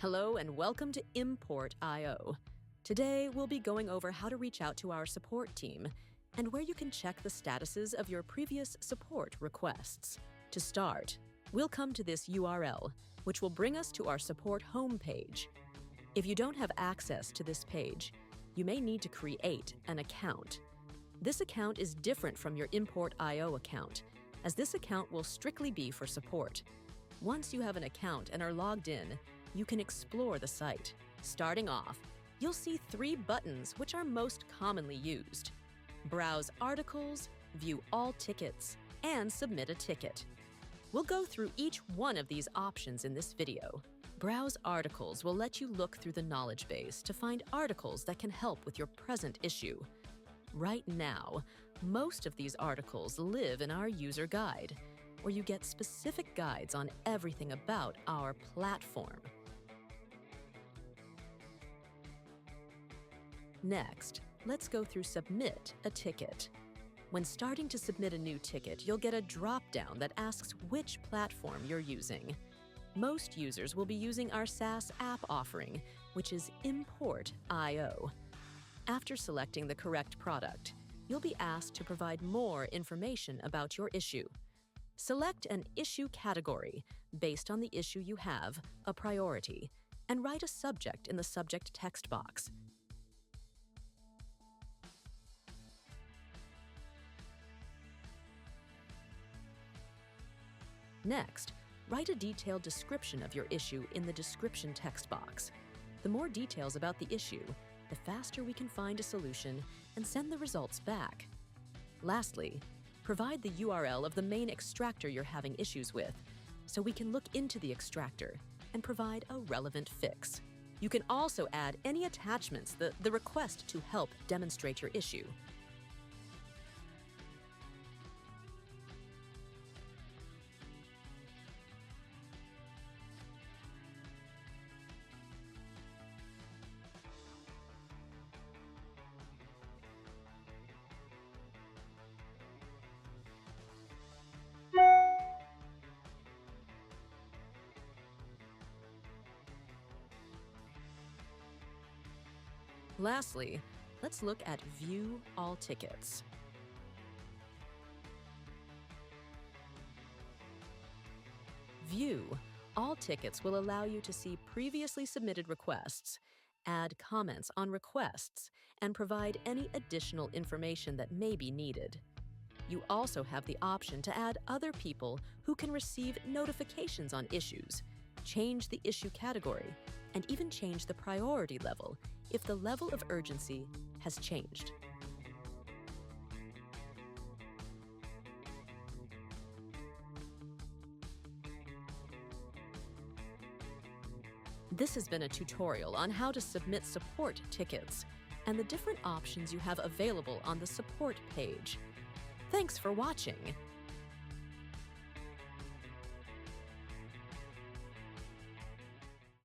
Hello and welcome to import.io. Today, we'll be going over how to reach out to our support team and where you can check the statuses of your previous support requests. To start, we'll come to this URL, which will bring us to our support homepage. If you don't have access to this page, you may need to create an account. This account is different from your import.io account, as this account will strictly be for support. Once you have an account and are logged in, you can explore the site. Starting off, you'll see 3 buttons which are most commonly used: Browse Articles, View All Tickets, and Submit a Ticket. We'll go through each one of these options in this video. Browse Articles will let you look through the knowledge base to find articles that can help with your present issue. Right now, most of these articles live in our user guide, where you get specific guides on everything about our platform. Next, let's go through Submit a Ticket. When starting to submit a new ticket, you'll get a drop-down that asks which platform you're using. Most users will be using our SaaS app offering, which is import.io. After selecting the correct product, you'll be asked to provide more information about your issue. Select an issue category based on the issue you have, a priority, and write a subject in the subject text box. Next, write a detailed description of your issue in the description text box. The more details about the issue, the faster we can find a solution and send the results back. Lastly, provide the URL of the main extractor you're having issues with, so we can look into the extractor and provide a relevant fix. You can also add any attachments the request to help demonstrate your issue. Lastly, let's look at View All Tickets. View All Tickets will allow you to see previously submitted requests, add comments on requests, and provide any additional information that may be needed. You also have the option to add other people who can receive notifications on issues, change the issue category, and even change the priority level if the level of urgency has changed. This has been a tutorial on how to submit support tickets and the different options you have available on the support page. Thanks for watching.